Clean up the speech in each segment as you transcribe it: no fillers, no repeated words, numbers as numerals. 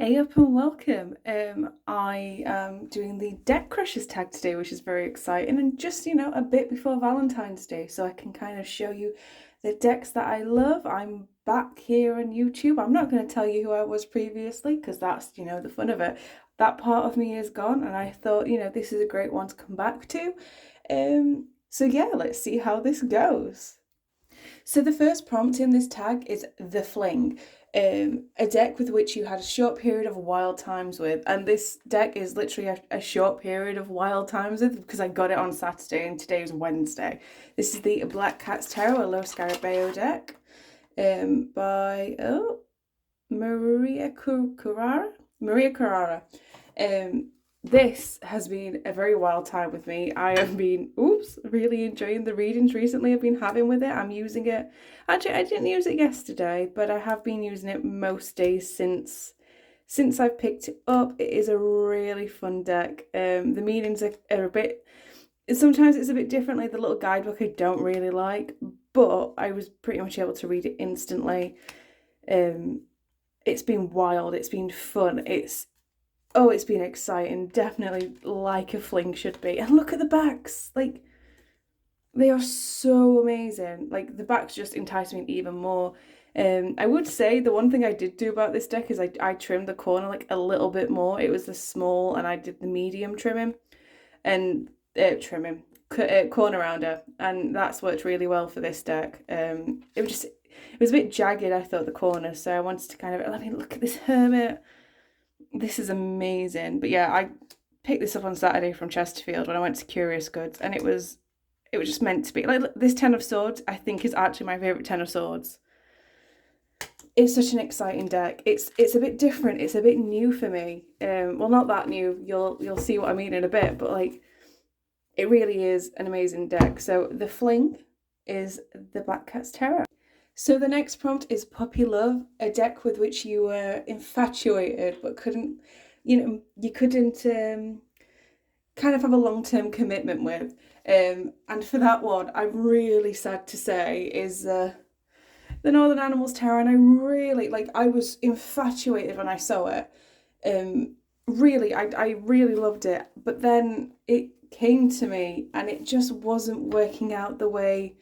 Hey up and welcome. I am doing the Deck Crushers tag today, which is very exciting, and just a bit before Valentine's Day, so I can kind of show you the decks that I love. I'm back here on YouTube. I'm not going to tell you who I was previously because that's the fun of it. That part of me is gone, and I thought this is a great one to come back to. So yeah, let's see how this goes. So the first prompt in this tag is the Fling, a deck with which you had a short period of wild times with, and this deck is literally a short period of wild times with because I got it on Saturday and today is Wednesday. This is the Black Cat's Tarot, a Low Scarabeo deck, by Maria Carrara. This has been a very wild time with me. I have been, really enjoying the readings recently I've been having with it. I'm using it. Actually, I didn't use it yesterday, but I have been using it most days since I've picked it up. It is a really fun deck. The meanings are a bit, sometimes it's a bit different. Like the little guidebook I don't really like, but I was pretty much able to read it instantly. It's been wild. It's been fun. It's been exciting. Definitely like a Fling should be. And look at the backs. Like, they are so amazing. Like, the backs just entice me even more. I would say the one thing I did do about this deck is I trimmed the corner like a little bit more. It was the small and I did the medium trimming and corner rounder, and that's worked really well for this deck. It was a bit jagged, I thought, the corner, so I wanted to kind of let me look at this hermit. This is amazing. But yeah, I picked this up on Saturday from Chesterfield when I went to Curious Goods, and it was just meant to be. Like, this Ten of Swords, I think, is actually my favourite Ten of Swords. It's such an exciting deck. It's a bit different. It's a bit new for me. Well, not that new. You'll see what I mean in a bit, but like, it really is an amazing deck. So the Fling is the Black Cat's Terror. So the next prompt is Puppy Love, a deck with which you were infatuated but couldn't, you couldn't kind of have a long-term commitment with. And for that one, I'm really sad to say, is the Northern Animals Tarot, and I was infatuated when I saw it. I really loved it, but then it came to me and it just wasn't working out the way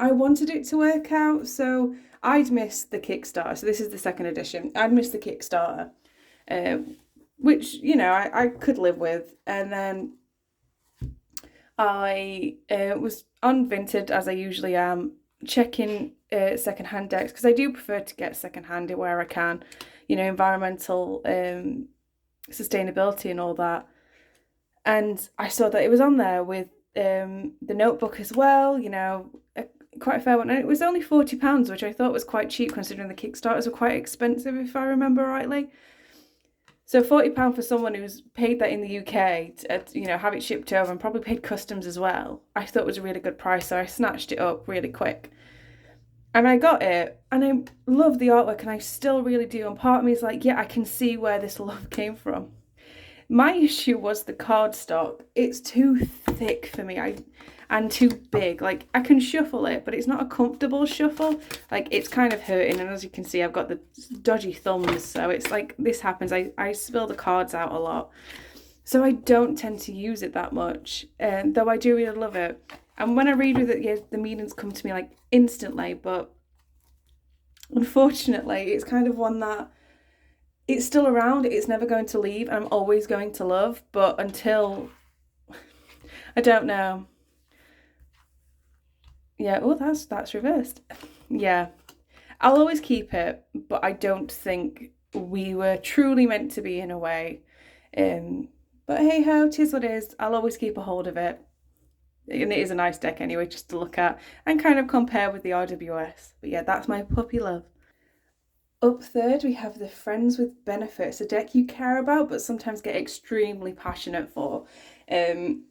I wanted it to work out. So I'd missed the Kickstarter. So this is the second edition. I'd missed the Kickstarter, which, I could live with. And then I was on Vinted, as I usually am, checking secondhand decks, because I do prefer to get secondhand where I can, environmental sustainability and all that. And I saw that it was on there with the notebook as well, quite a fair one, and it was only £40, which I thought was quite cheap considering the Kickstarters were quite expensive, if I remember rightly. So £40 for someone who's paid that in the UK, to, have it shipped over and probably paid customs as well, I thought was a really good price. So I snatched it up really quick, and I got it, and I love the artwork, and I still really do. And part of me is like, yeah, I can see where this love came from. My issue was the cardstock. It's too thick for me. And too big. Like, I can shuffle it, but it's not a comfortable shuffle. Like, it's kind of hurting, and as you can see, I've got the dodgy thumbs, so it's like, this happens. I spill the cards out a lot. So I don't tend to use it that much, though I do really love it. And when I read with it, yeah, the meanings come to me, like, instantly, but unfortunately, it's kind of one that it's still around, it's never going to leave, and I'm always going to love, but until, I don't know. Yeah, that's reversed. Yeah, I'll always keep it, but I don't think we were truly meant to be in a way. But hey ho, tis what is. I'll always keep a hold of it. And it is a nice deck anyway, just to look at and kind of compare with the RWS. But yeah, that's my Puppy Love. Up third, we have the Friends with Benefits, a deck you care about but sometimes get extremely passionate for. And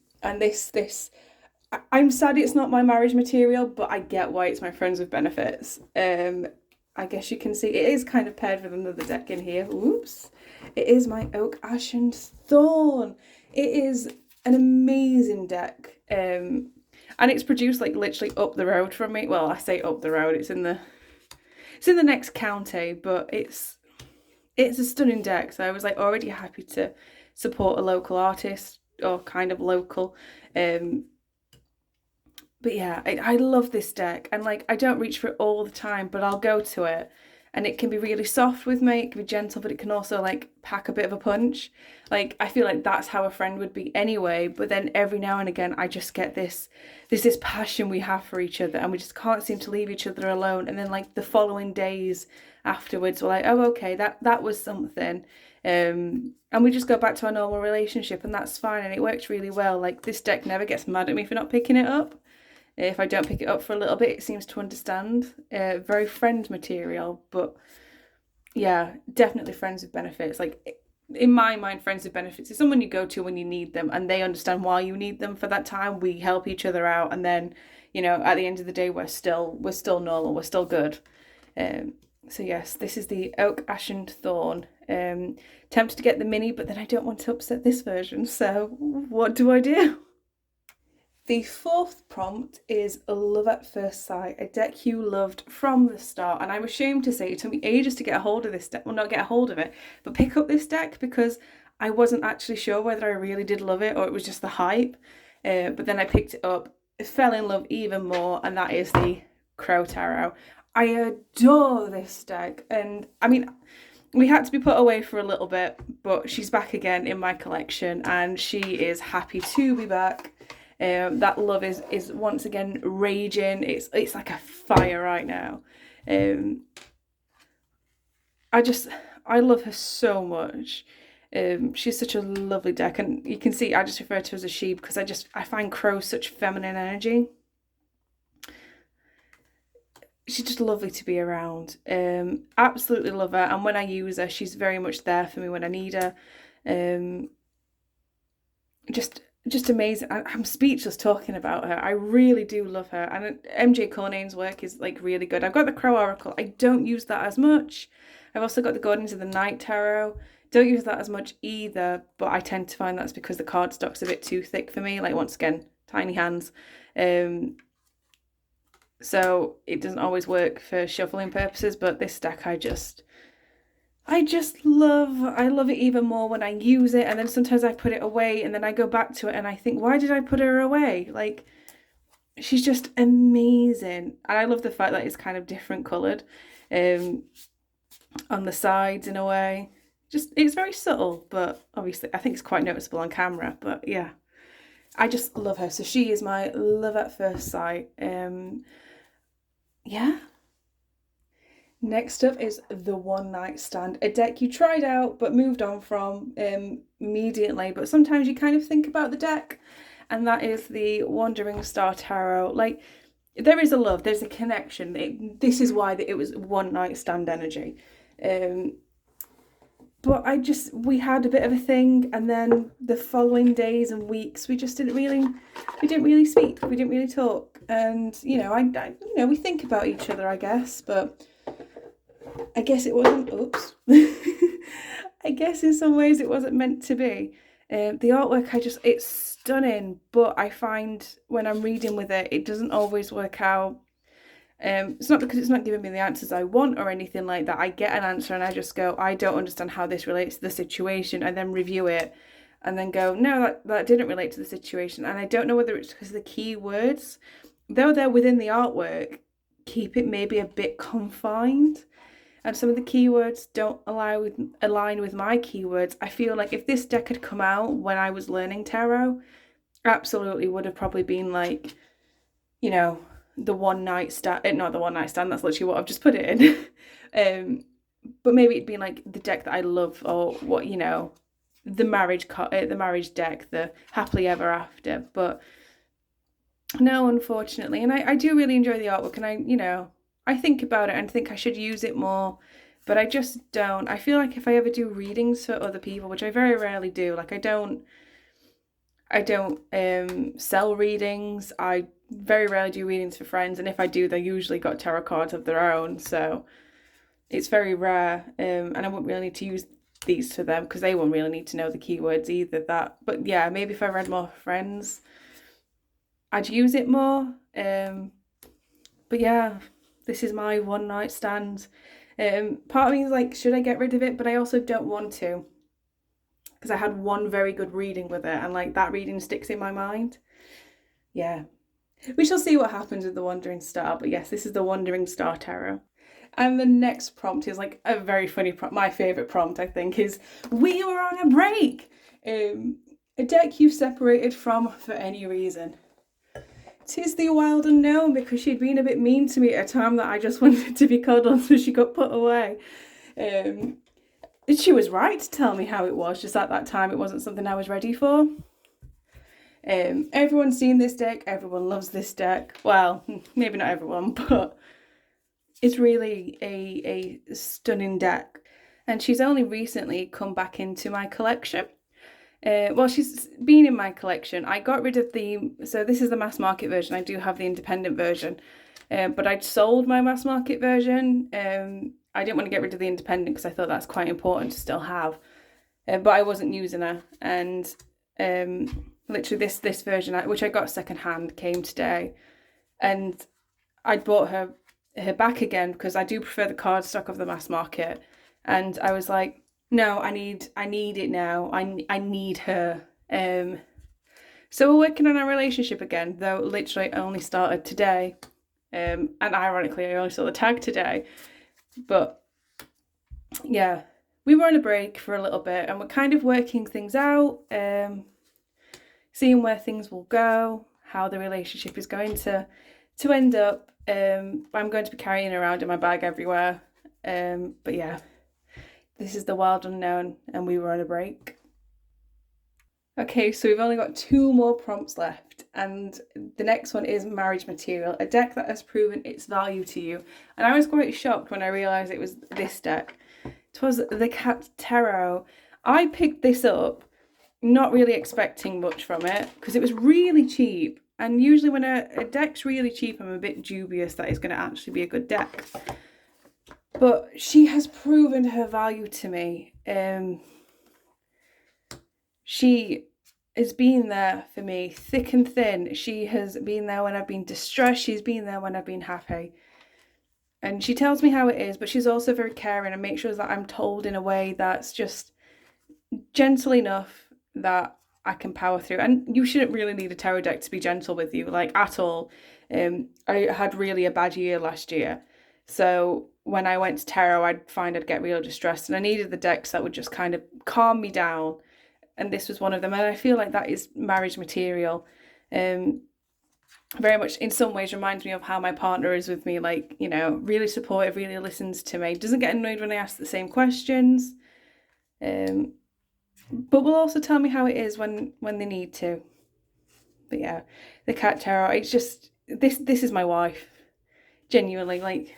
I'm sad it's not my marriage material, but I get why it's my Friends with Benefits. I guess you can see it is kind of paired with another deck in here. Oops. It is my Oak, Ash and Thorn. It is an amazing deck. And it's produced like literally up the road from me. Well, I say up the road, it's in the next county, but it's it's a stunning deck. So I was like already happy to support a local artist, or kind of local. Um, but yeah, I love this deck, and like I don't reach for it all the time, but I'll go to it, and it can be really soft with me. It can be gentle, but it can also like pack a bit of a punch. Like I feel like that's how a friend would be anyway. But then every now and again, I just get this passion we have for each other, and we just can't seem to leave each other alone. And then like the following days afterwards, we're like, oh okay, that was something. And we just go back to our normal relationship, and that's fine, and it works really well. Like this deck never gets mad at me for not picking it up. If I don't pick it up for a little bit, it seems to understand. Very friend material, but yeah, definitely friends with benefits. Like in my mind, friends with benefits is someone you go to when you need them, and they understand why you need them for that time. We help each other out, and then at the end of the day, we're still normal, we're still good. So yes, this is the Oak Ashen Thorn. Tempted to get the mini, but then I don't want to upset this version. So what do I do? The fourth prompt is a Love at First Sight, a deck you loved from the start. And I'm ashamed to say it took me ages to get a hold of this deck. Well, not get a hold of it, but pick up this deck, because I wasn't actually sure whether I really did love it or it was just the hype. But then I picked it up, fell in love even more, and that is the Crow Tarot. I adore this deck. And I mean, we had to be put away for a little bit, but she's back again in my collection, and she is happy to be back. That love is once again raging. It's like a fire right now. I love her so much. She's such a lovely deck, and you can see I just refer to her as a she because I find Crow such feminine energy. She's just lovely to be around. Absolutely love her, and when I use her, she's very much there for me when I need her. Just amazing. I'm speechless talking about her. I really do love her, and MJ Cornane's work is like really good. I've got the Crow Oracle. I don't use that as much. I've also got the Guardians of the Night Tarot. Don't use that as much either, but I tend to find that's because the cardstock's a bit too thick for me. Like once again, tiny hands. So it doesn't always work for shuffling purposes, but this deck I just love. I love it even more when I use it, and then sometimes I put it away and then I go back to it and I think, why did I put her away? Like, she's just amazing. And I love the fact that it's kind of different coloured on the sides in a way. Just, it's very subtle, but obviously I think it's quite noticeable on camera. But yeah, I just love her. So she is my Love at First Sight. Yeah. Next up is the One Night Stand, a deck you tried out but moved on from immediately, but sometimes you kind of think about the deck, and that is the Wandering Star Tarot. Like, there is a love, there's a connection. This is why it was One Night Stand energy. But we had a bit of a thing, and then the following days and weeks we didn't really speak, we didn't really talk, and we think about each other, I guess, but I guess it wasn't. Oops. I guess in some ways it wasn't meant to be. The artwork, it's stunning, but I find when I'm reading with it, it doesn't always work out. It's not because it's not giving me the answers I want or anything like that. I get an answer and I just go, I don't understand how this relates to the situation, and then review it and then go, no, that didn't relate to the situation. And I don't know whether it's because the keywords, though they're within the artwork, keep it maybe a bit confined. And some of the keywords don't align with my keywords. I feel like if this deck had come out when I was learning tarot, absolutely would have probably been like, the One Night Stand, not the One Night Stand, that's literally what I've just put it in. But maybe it'd been like the deck that I love, or what, the marriage deck, the happily ever after. But no, unfortunately. And I do really enjoy the artwork, and I think about it and think I should use it more, but I just don't. I feel like if I ever do readings for other people, which I very rarely do, like I don't sell readings. I very rarely do readings for friends, and if I do, they usually got tarot cards of their own, so it's very rare. And I wouldn't really need to use these for them because they won't really need to know the keywords either. But yeah, maybe if I read more for friends, I'd use it more. But yeah, this is my One Night Stand. Part of me is like, should I get rid of it? But I also don't want to, because I had one very good reading with it, and like that reading sticks in my mind. Yeah. We shall see what happens with the Wandering Star, but yes, this is the Wandering Star Tarot. And the next prompt is like a very funny prompt. My favourite prompt, I think, is "We were on a break." A deck you've separated from for any reason. "'Tis the wild unknown," because she'd been a bit mean to me at a time that I just wanted to be cuddled, so she got put away. She was right to tell me how it was, just at that time it wasn't something I was ready for. Everyone's seen this deck, everyone loves this deck. Well, maybe not everyone, but it's really a stunning deck. And she's only recently come back into my collection. Well, she's been in my collection. I got rid of so this is the mass market version. I do have the independent version, but I'd sold my mass market version. I didn't want to get rid of the independent because I thought that's quite important to still have, but I wasn't using her. And literally this version, which I got secondhand, came today, and I bought her back again because I do prefer the cardstock of the mass market. And I was like, no, I need it now. I need her. So we're working on our relationship again, though literally only started today. And ironically, I only saw the tag today. But yeah, we were on a break for a little bit, and we're kind of working things out, seeing where things will go, how the relationship is going to end up. I'm going to be carrying her around in my bag everywhere. But yeah, this is the wild unknown, and we were on a break. Okay, so we've only got 2 more prompts left, and the next one is Marriage Material, a deck that has proven its value to you. And I was quite shocked when I realised it was this deck. It was the Cat Tarot. I picked this up not really expecting much from it because it was really cheap. And usually when a deck's really cheap, I'm a bit dubious that it's going to actually be a good deck. But she has proven her value to me. She has been there for me, thick and thin. She has been there when I've been distressed. She's been there when I've been happy. And she tells me how it is, but she's also very caring and makes sure that I'm told in a way that's just gentle enough that I can power through. And you shouldn't really need a tarot deck to be gentle with you, like, at all. I had really a bad year last year. So when I went to tarot, I'd find I'd get real distressed, and I needed the decks that would just kind of calm me down. And this was one of them. And I feel like that is Marriage Material. Very much in some ways reminds me of how my partner is with me, like, you know, really supportive, really listens to me, doesn't get annoyed when I ask the same questions, but will also tell me how it is when they need to. But yeah, the Cat Tarot, it's just, this is my wife, genuinely. Like,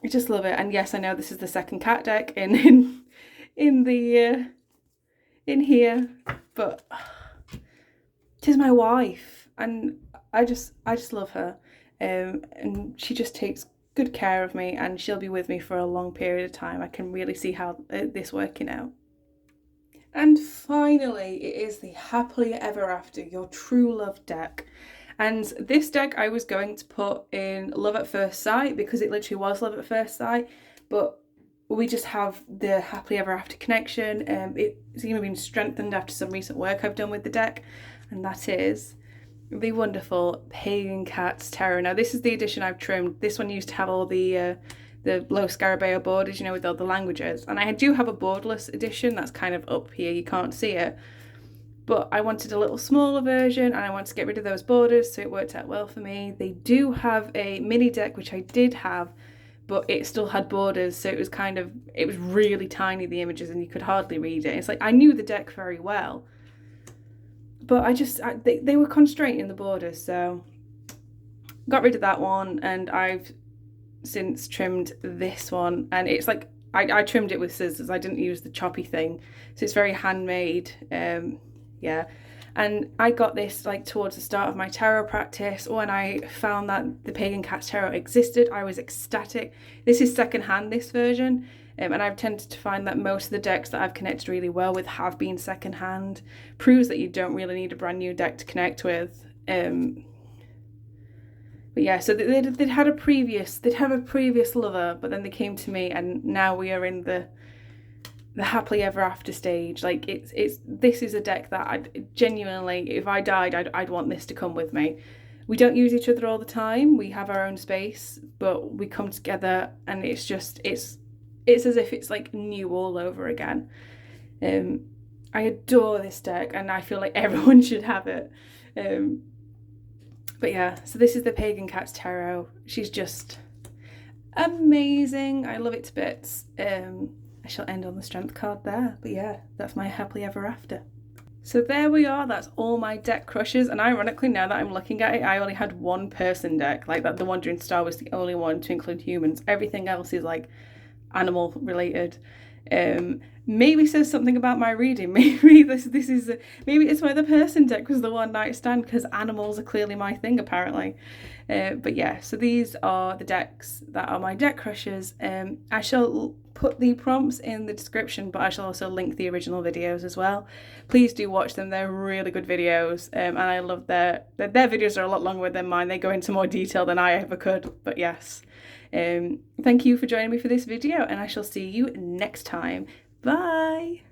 I just love it. And yes, I know this is the second cat deck in here, but it is my wife, and I just love her, and she just takes good care of me, and she'll be with me for a long period of time. I can really see how this working out. And finally, it is the Happily Ever After, your true love deck. And this deck I was going to put in Love at First Sight because it literally was Love at First Sight, but we just have the Happily Ever After connection. It's even been strengthened after some recent work I've done with the deck, and that is the wonderful Pagan Cats Tarot. Now, this is the edition I've trimmed. This one used to have all the low scarabeo borders, you know, with all the languages. And I do have a borderless edition that's kind of up here. You can't see it. But I wanted a little smaller version, and I wanted to get rid of those borders, so it worked out well for me. They do have a mini deck, which I did have, but it still had borders, so it was really tiny, the images, and you could hardly read it. It's like, I knew the deck very well, but they were constraining the borders, so got rid of that one, and I've since trimmed this one, and it's like, I trimmed it with scissors. I didn't use the choppy thing, so it's very handmade. Yeah, and I got this like towards the start of my tarot practice. When I found that the Pagan Cats Tarot existed, I was ecstatic. This is secondhand, this version, and I've tended to find that most of the decks that I've connected really well with have been secondhand. Proves that you don't really need a brand new deck to connect with But yeah, so they'd have a previous lover, but then they came to me, and now we are in the happily ever after stage. Like this is a deck that I'd genuinely, if I died, I'd want this to come with me. We don't use each other all the time. We have our own space, but we come together, and it's as if it's like new all over again. I adore this deck, and I feel like everyone should have it. But yeah, so this is the Pagan Cats Tarot. She's just amazing. I love it to bits. I shall end on the Strength card there. But yeah, that's my happily ever after. So there we are. That's all my deck crushes. And ironically, now that I'm looking at it, I only had one person deck. Like that, the Wandering Star was the only one to include humans. Everything else is like animal related. Maybe says something about my reading. Maybe this is maybe it's why the person deck was the one night stand, because animals are clearly my thing apparently. But yeah, so these are the decks that are my deck crushes. I shall put the prompts in the description, but I shall also link the original videos as well. Please do watch them. They're really good videos, and I love their videos are a lot longer than mine. They go into more detail than I ever could. But yes, thank you for joining me for this video, and I shall see you next time. Bye.